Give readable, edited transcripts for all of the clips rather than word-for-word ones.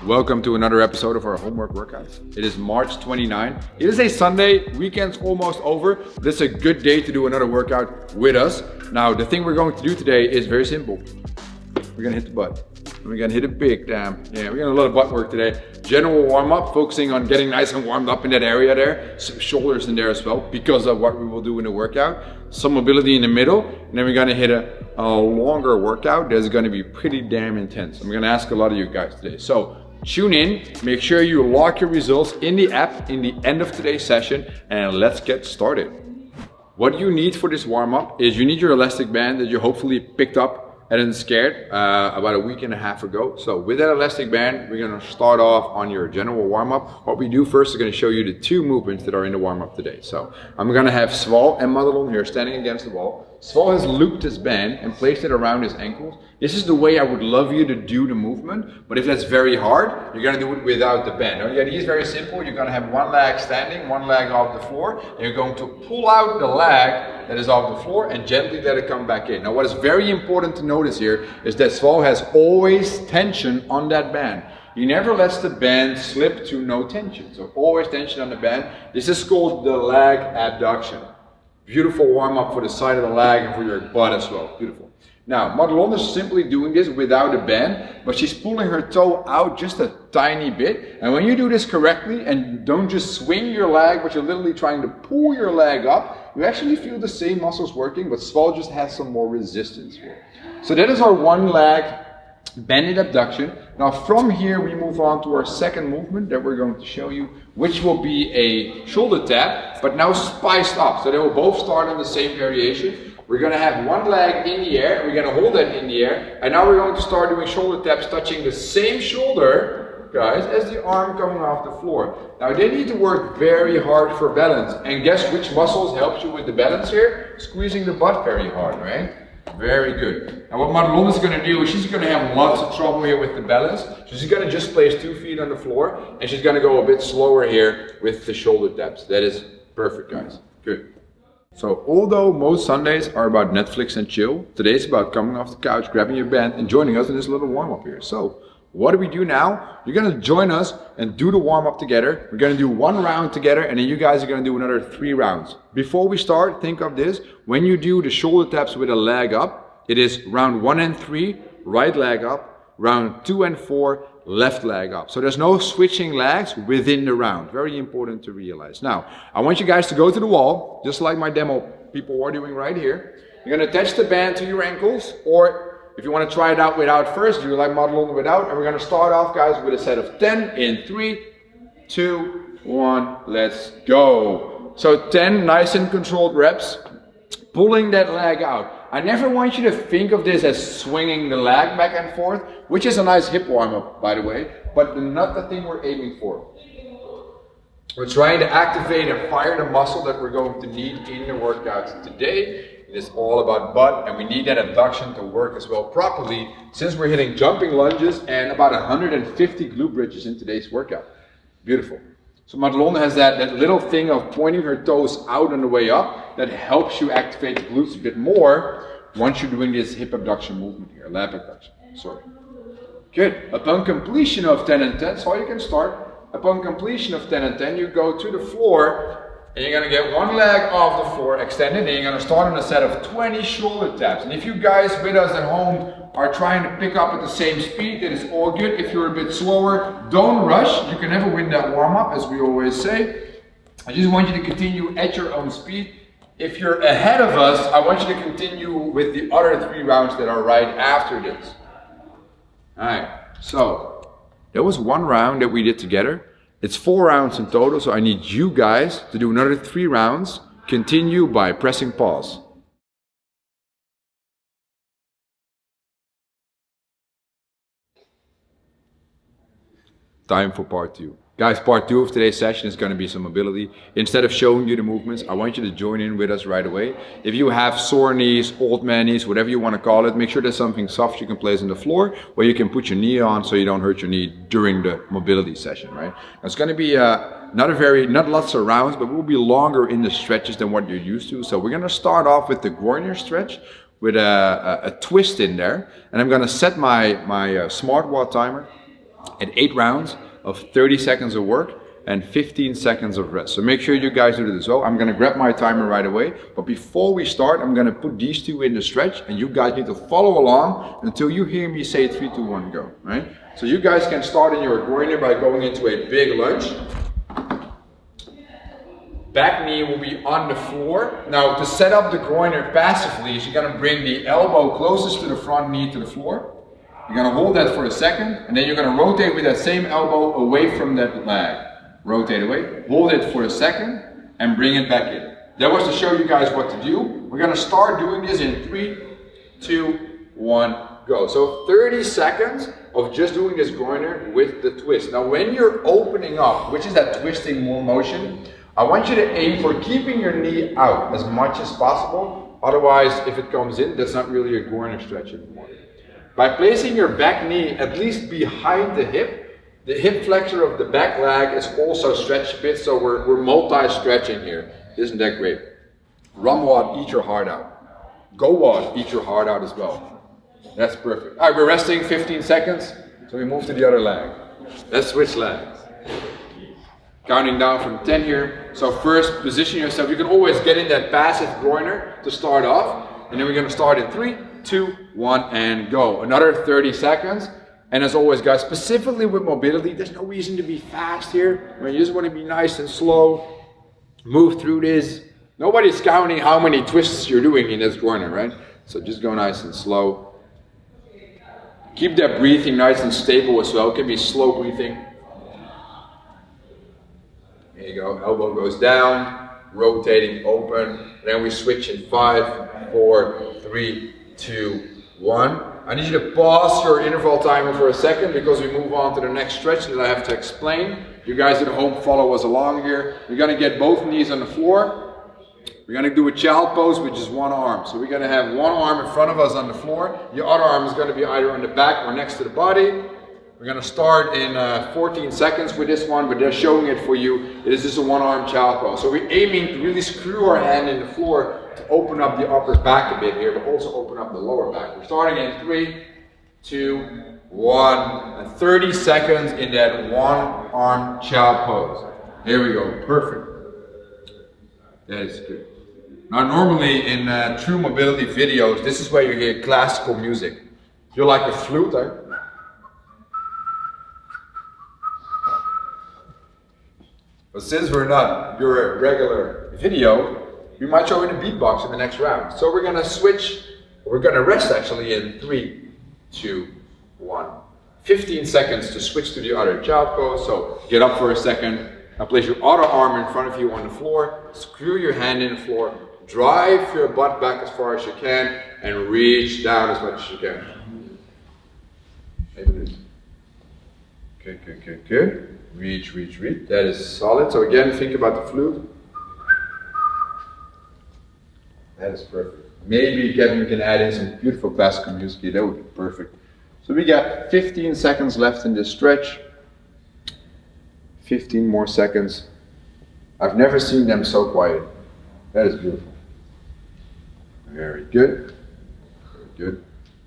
Welcome to another episode of our homework workouts. It is March 29. It is a Sunday, weekend's almost over. This is a good day to do another workout with us. Now, the thing we're going to do today is very simple. We're gonna hit the butt. And we're gonna hit it big, damn. Yeah, we're gonna do a lot of butt work today. General warm up, focusing on getting nice and warmed up in that area there. Some shoulders in there as well, because of what we will do in the workout. Some mobility in the middle, and then we're gonna hit a longer workout that's gonna be pretty damn intense. I'm gonna ask a lot of you guys today. So tune in, make sure you lock your results in the app in the end of today's session, and let's get started. What you need for this warm up is you need your elastic band that you hopefully picked up and scared about a week and a half ago. So with that elastic band, we're gonna start off on your general warm-up. What we do first is gonna show you the two movements that are in the warm-up today. So I'm gonna have Sval and Madelon here standing against the wall. Sval has looped his band and placed it around his ankles. This is the way I would love you to do the movement, but if that's very hard, you're gonna do it without the band. Now, the idea is very simple. You're gonna have one leg standing, one leg off the floor, and you're going to pull out the leg that is off the floor and gently let it come back in. Now, what is very important to notice here is that Sval has always tension on that band. He never lets the band slip to no tension. So always tension on the band. This is called the leg abduction. Beautiful warm up for the side of the leg and for your butt as well. Beautiful. Now, Madelon is simply doing this without a band, but she's pulling her toe out just a tiny bit. And when you do this correctly and don't just swing your leg, but you're literally trying to pull your leg up, you actually feel the same muscles working, but Sval just has some more resistance here. So that is our one leg banded abduction. Now from here we move on to our second movement that we're going to show you, which will be a shoulder tap, but now spiced up. So they will both start on the same variation. We're going to have one leg in the air, we're going to hold that in the air, and now we're going to start doing shoulder taps touching the same shoulder, guys, as the arm coming off the floor. Now they need to work very hard for balance, and guess which muscles helps you with the balance here? Squeezing the butt very hard, right? Very good. Now what Madelon is going to do is she's going to have lots of trouble here with the balance. So she's going to just place 2 feet on the floor, and she's going to go a bit slower here with the shoulder taps. That is perfect, guys. Good. So although most Sundays are about Netflix and chill, today's about coming off the couch, grabbing your band and joining us in this little warm-up here. So what do we do now? You're going to join us and do the warm-up together. We're going to do 1 round together, and then you guys are going to do another 3 rounds. Before we start, think of this. When you do the shoulder taps with a leg up, it is round 1 and 3, right leg up, round 2 and 4, left leg up. So there's no switching legs within the round. Very important to realize. Now, I want you guys to go to the wall, just like my demo people are doing right here. You're going to attach the band to your ankles, or if you want to try it out without first, do like Madelon without. And we're going to start off, guys, with a set of 10 in 3, 2, 1, let's go. So 10 nice and controlled reps, pulling that leg out. I never want you to think of this as swinging the leg back and forth, which is a nice hip warm-up, by the way, but not the thing we're aiming for. We're trying to activate and fire the muscle that we're going to need in the workout today. It is all about butt, and we need that abduction to work as well properly, since we're hitting jumping lunges and about 150 glute bridges in today's workout. Beautiful. So Madelon has that little thing of pointing her toes out on the way up that helps you activate the glutes a bit more once you're doing this hip abduction movement here, lat abduction, sorry. Good. Upon completion of 10 and 10, so you can start. Upon completion of 10 and 10, you go to the floor and you're going to get one leg off the floor extended, and you're going to start on a set of 20 shoulder taps. And if you guys with us at home are trying to pick up at the same speed, that is all good. If you're a bit slower, don't rush. You can never win that warm-up, as we always say. I just want you to continue at your own speed. If you're ahead of us, I want you to continue with the other 3 rounds that are right after this. Alright, so that was 1 round that we did together. It's 4 rounds in total, so I need you guys to do another 3 rounds. Continue by pressing pause. Time for part 2. Guys, part 2 of today's session is going to be some mobility. Instead of showing you the movements, I want you to join in with us right away. If you have sore knees, old man knees, whatever you want to call it, make sure there's something soft you can place on the floor where you can put your knee on so you don't hurt your knee during the mobility session, right? It's going to be not lots of rounds, but we'll be longer in the stretches than what you're used to. So we're going to start off with the groiner stretch with a twist in there. And I'm going to set my smartwatch timer at 8 rounds of 30 seconds of work and 15 seconds of rest. So make sure you guys do this as well. I'm gonna grab my timer right away, but before we start, I'm gonna put these two in the stretch and you guys need to follow along until you hear me say 3, 2, 1, go, right? So you guys can start in your groiner by going into a big lunge. Back knee will be on the floor. Now to set up the groiner passively, you're gonna bring the elbow closest to the front knee to the floor. You're gonna hold that for a second, and then you're gonna rotate with that same elbow away from that leg. Rotate away, hold it for a second, and bring it back in. That was to show you guys what to do. We're gonna start doing this in 3, 2, 1, go. So 30 seconds of just doing this groiner with the twist. Now when you're opening up, which is that twisting motion, I want you to aim for keeping your knee out as much as possible. Otherwise, if it comes in, that's not really a groiner stretch anymore. By placing your back knee at least behind the hip flexor of the back leg is also stretched a bit, so we're multi-stretching here. Isn't that great? Run wad, eat your heart out. Go wad, eat your heart out as well. That's perfect. All right, we're resting 15 seconds, so we move to the other leg. Let's switch legs. Counting down from 10 here. So first, position yourself. You can always get in that passive groiner to start off, and then we're gonna start in 3, 2, 1, and go. Another 30 seconds. And as always guys, specifically with mobility, there's no reason to be fast here. I mean, you just want to be nice and slow, move through this. Nobody's counting how many twists you're doing in this groiner, right? So just go nice and slow. Keep that breathing nice and stable as well. It can be slow breathing. There you go, elbow goes down, rotating, open. Then we switch in 5, 4, 3, 2, 1. I need you to pause your interval timer for a second because we move on to the next stretch that I have to explain. You guys at home follow us along here. We're gonna get both knees on the floor. We're gonna do a child pose with just one arm. So we're gonna have one arm in front of us on the floor. Your other arm is gonna be either on the back or next to the body. We're gonna start in 14 seconds with this one, but they're showing it for you. It is just a one-arm child pose. So we're aiming to really screw our hand in the floor to open up the upper back a bit here, but also open up the lower back. We're starting in 3, 2, 1, and 30 seconds in that one-arm child pose. Here we go, perfect. That is good. Now normally in true mobility videos, this is where you hear classical music. You're like a flute, eh? But since we're not your regular video, we might show you the beatbox in the next round. So we're gonna switch, we're gonna rest actually in 3, 2, 1. 15 seconds to switch to the other child pose. So get up for a second. Now place your other arm in front of you on the floor. Screw your hand in the floor. Drive your butt back as far as you can and reach down as much as you can. Good. Reach. That is solid. So again, think about the flute. That is perfect. Maybe Kevin can add in some beautiful classical music here. That would be perfect. So we got 15 seconds left in this stretch. 15 more seconds. I've never seen them so quiet. That is beautiful. Very good.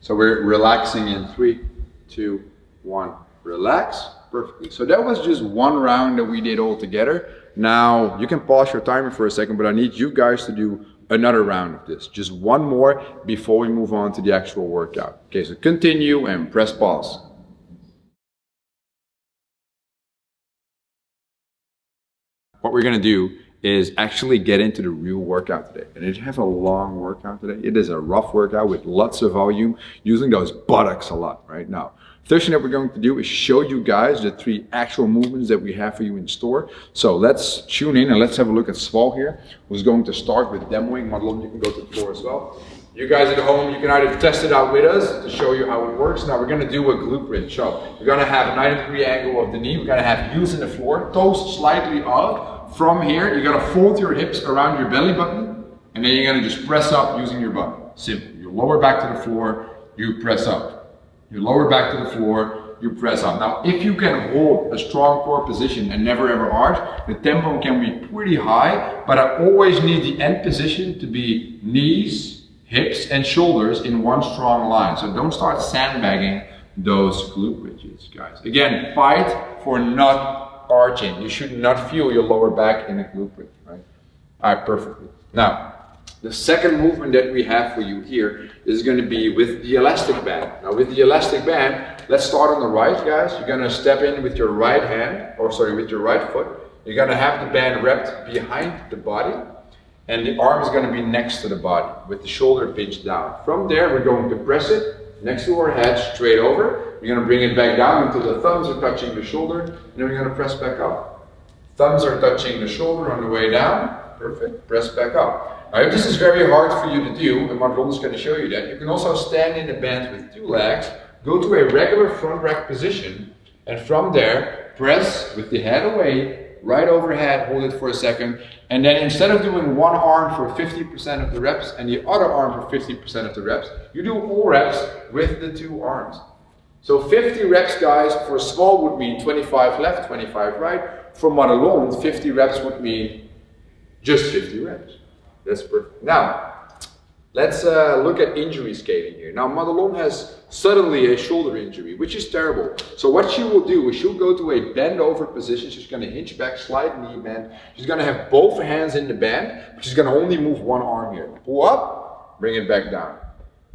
So we're relaxing in 3, 2, 1. Relax. Perfectly. So that was just one round that we did all together. Now you can pause your timer for a second, but I need you guys to do another round of this. Just one more before we move on to the actual workout. Okay, so continue and press pause. What we're gonna do is actually get into the real workout today. And if you have a long workout today, it is a rough workout with lots of volume, using those buttocks a lot right now. First thing that we're going to do is show you guys the 3 actual movements that we have for you in store. So let's tune in and let's have a look at Sval here, who's going to start with demoing. Madelon, you can go to the floor as well. You guys at home, you can either test it out with us to show you how it works. Now we're going to do a glute bridge. So we're going to have a 90-degree angle of the knee. We're going to have heels in the floor, toes slightly up. From here, you're going to fold your hips around your belly button, and then you're going to just press up using your butt. Simple. You lower back to the floor, you press up. You lower back to the floor, you press up. Now, if you can hold a strong core position and never ever arch, the tempo can be pretty high, but I always need the end position to be knees, hips, and shoulders in one strong line. So don't start sandbagging those glute bridges, guys. Again, fight for not arching. You should not feel your lower back in a glute bridge, right? All right, perfectly. Now, the second movement that we have for you here is going to be with the elastic band. Now, with the elastic band, let's start on the right, guys. You're going to step in with your right hand, or sorry, with your right foot. You're going to have the band wrapped behind the body, and the arm is going to be next to the body with the shoulder pinched down. From there, we're going to press it next to our head, straight over. You're going to bring it back down until the thumbs are touching the shoulder, and then we're going to press back up. Thumbs are touching the shoulder on the way down. Perfect. Press back up. Now, if this is very hard for you to do, and Marlon is going to show you that, you can also stand in the band with two legs, go to a regular front rack position, and from there, press with the head away, right overhead, hold it for a second, and then instead of doing one arm for 50% of the reps and the other arm for 50% of the reps, you do all reps with the two arms. So 50 reps, guys, for small would mean 25 left, 25 right. For Madelon, 50 reps would mean just 50 reps. That's perfect. Now, let's look at injury scaling here. Now, Madelon has suddenly a shoulder injury, which is terrible. So what she will do is she'll go to a bend over position. She's going to hinge back, slide knee bend. She's going to have both hands in the band, but she's going to only move one arm here. Pull up, bring it back down.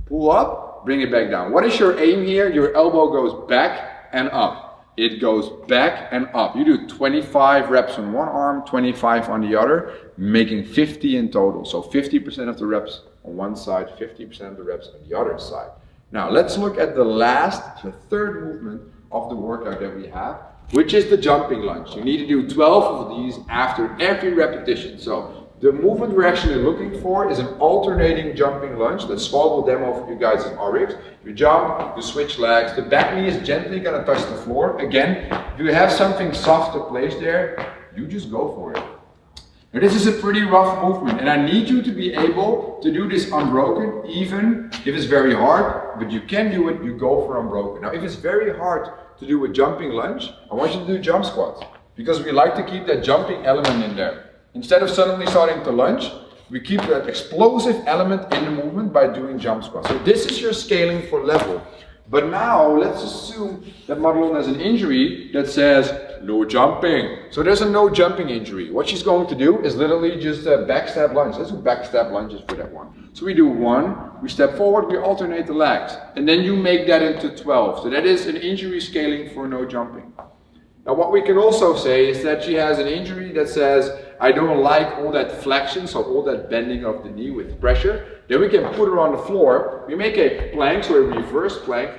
Pull up, bring it back down. What is your aim here? Your elbow goes back and up. It goes back and up. You do 25 reps on one arm, 25 on the other, making 50 in total. So 50% of the reps on one side, 50% of the reps on the other side. Now let's look at the third movement of the workout that we have, which is the jumping lunge. You need to do 12 of these after every repetition. So the movement we're actually looking for is an alternating jumping lunge that Sval will demo for you guys in RX. You jump, you switch legs, the back knee is gently going to touch the floor. Again, if you have something soft to place there, you just go for it. Now, this is a pretty rough movement, and I need you to be able to do this unbroken, even if it's very hard, but you can do it, you go for unbroken. Now, if it's very hard to do a jumping lunge, I want you to do jump squats, because we like to keep that jumping element in there. Instead of suddenly starting to lunge, we keep that explosive element in the movement by doing jump squats. So this is your scaling for level. But now let's assume that Madelon has an injury that says no jumping. So there's a no jumping injury. What she's going to do is literally just a backstab lunge. Let's do backstab lunges for that one. So we do one, we step forward, we alternate the legs, and then you make that into 12. So that is an injury scaling for no jumping. Now what we can also say is that she has an injury that says, I don't like all that flexion, so all that bending of the knee with pressure. Then we can put her on the floor. We make a plank, so a reverse plank.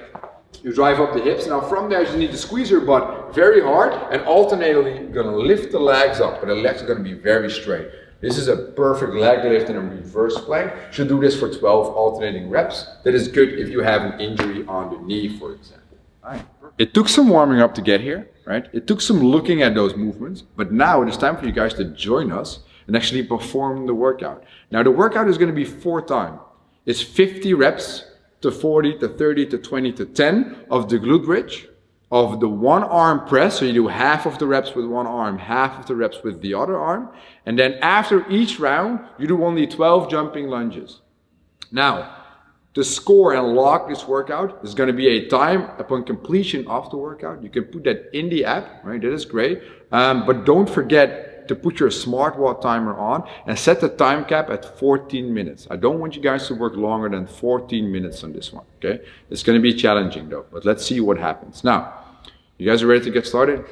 You drive up the hips. Now from there you need to squeeze your butt very hard and alternately you're going to lift the legs up, but the legs are going to be very straight. This is a perfect leg lift in a reverse plank. You should do this for 12 alternating reps. That is good if you have an injury on the knee, for example. All right. It took some warming up to get here, right? It took some looking at those movements, but now it is time for you guys to join us and actually perform the workout. Now the workout is going to be 4 times. It's 50 reps to 40 to 30 to 20 to 10 of the glute bridge, of the one arm press. So you do half of the reps with one arm, half of the reps with the other arm. And then after each round, you do only 12 jumping lunges. Now, to score and lock this workout, there's going to be a time upon completion of the workout. You can put that in the app, right? That is great. But don't forget to put your smartwatch timer on and set the time cap at 14 minutes. I don't want you guys to work longer than 14 minutes on this one, okay? It's going to be challenging though, but let's see what happens. Now, you guys are ready to get started?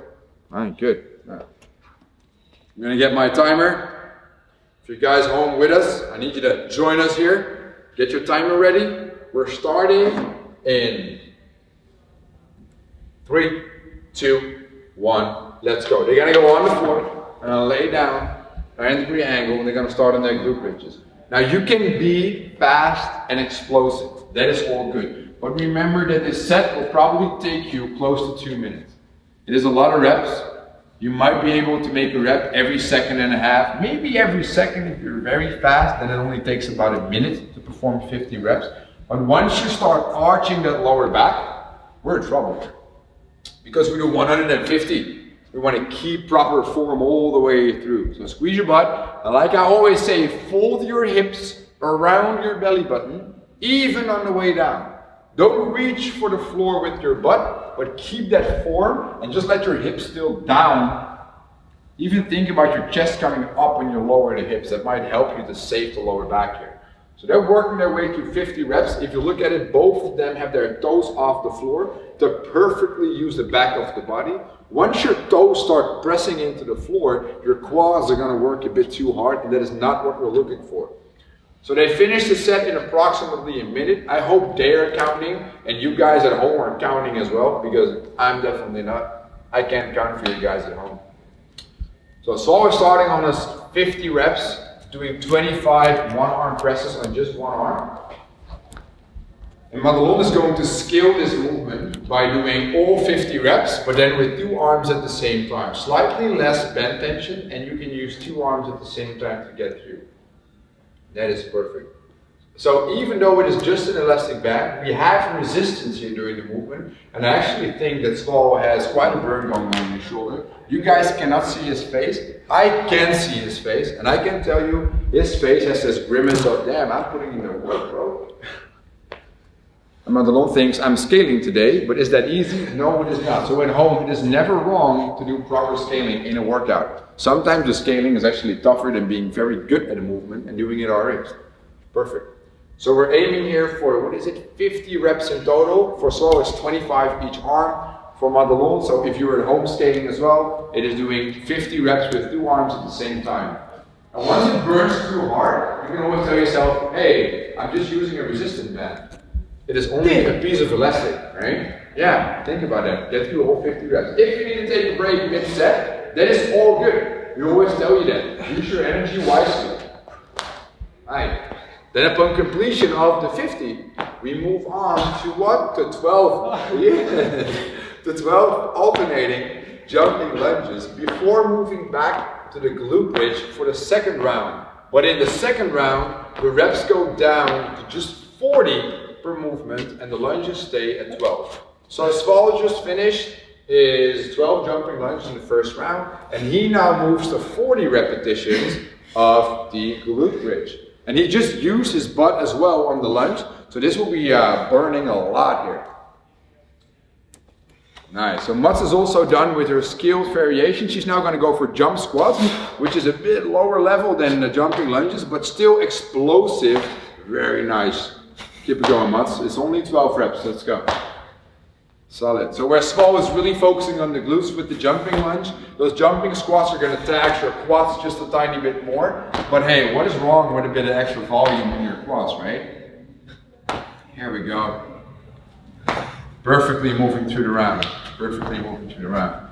All right, good. Now, I'm going to get my timer. If you guys home with us, I need you to join us here. Get your timer ready. We're starting in 3, 2, 1. Let's go. They're going to go on the floor and lay down 90-degree angle, and they're going to start on their glute bridges. Now you can be fast and explosive. That is all good. But remember that this set will probably take you close to 2 minutes. It is a lot of reps. You might be able to make a rep every second and a half, maybe every second if you're very fast, then it only takes about a minute to perform 50 reps. But once you start arching that lower back, we're in trouble. Because we do 150. We want to keep proper form all the way through. So squeeze your butt. And like I always say, fold your hips around your belly button, even on the way down. Don't reach for the floor with your butt, but keep that form and just let your hips still down. Even think about your chest coming up when you lower the hips. That might help you to save the lower back here. So they're working their way to 50 reps. If you look at it, both of them have their toes off the floor to perfectly use the back of the body. Once your toes start pressing into the floor, your quads are going to work a bit too hard, and that is not what we're looking for. So they finished the set in approximately a minute. I hope they are counting, and you guys at home are counting as well, because I'm definitely not. I can't count for you guys at home. So Saul is starting on his 50 reps, doing 25 one-arm presses on just one arm. And Madelon is going to scale this movement by doing all 50 reps, but then with 2 arms at the same time. Slightly less bend tension, and you can use 2 arms at the same time to get through. That is perfect. So even though it is just an elastic band, we have resistance here during the movement, and I actually think that Saul has quite a burn going on his shoulder. You guys cannot see his face. I can see his face, and I can tell you his face has this grimace of, damn, I'm putting in the work, bro. And Madelon thinks I'm scaling today, but is that easy? No, it is not. So at home, it is never wrong to do proper scaling in a workout. Sometimes the scaling is actually tougher than being very good at a movement and doing it already. Perfect. So we're aiming here for, what is it, 50 reps in total. For Saul it's 25 each arm. For Madelon, so if you're at home scaling as well, it is doing 50 reps with 2 arms at the same time. And once it burns too hard, you can always tell yourself, hey, I'm just using a resistance band. It is only a piece of elastic, right? Yeah, think about that. Get through all 50 reps. If you need to take a break mid-set, that is all good. We always tell you that. Use your energy wisely. Right. Then upon completion of the 50, we move on to what? To 12. Yeah. To 12 alternating jumping lunges before moving back to the glute bridge for the second round. But in the second round, the reps go down to just 40 per movement and the lunges stay at 12. So Saul just finished his 12 jumping lunges in the first round, and he now moves to 40 repetitions of the glute bridge. And he just used his butt as well on the lunge, so this will be burning a lot here. Nice, so Mats is also done with her scaled variation. She's now going to go for jump squats, which is a bit lower level than the jumping lunges, but still explosive. Very nice. Keep it going, Mats. It's only 12 reps, let's go. Solid. So where Saul is really focusing on the glutes with the jumping lunge, those jumping squats are going to tax your quads just a tiny bit more. But hey, what is wrong with a bit of extra volume in your quads, right? Here we go. Perfectly moving through the round. Perfectly moving through the round.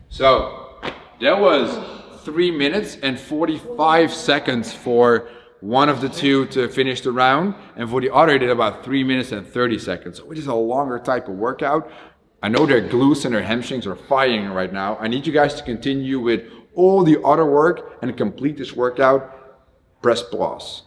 So that was 3 minutes and 45 seconds for one of the two to finish the round, and for the other it did about 3 minutes and 30 seconds, which is a longer type of workout. I know their glutes and their hamstrings are firing right now. I need you guys to continue with all the other work and complete this workout. Press pause.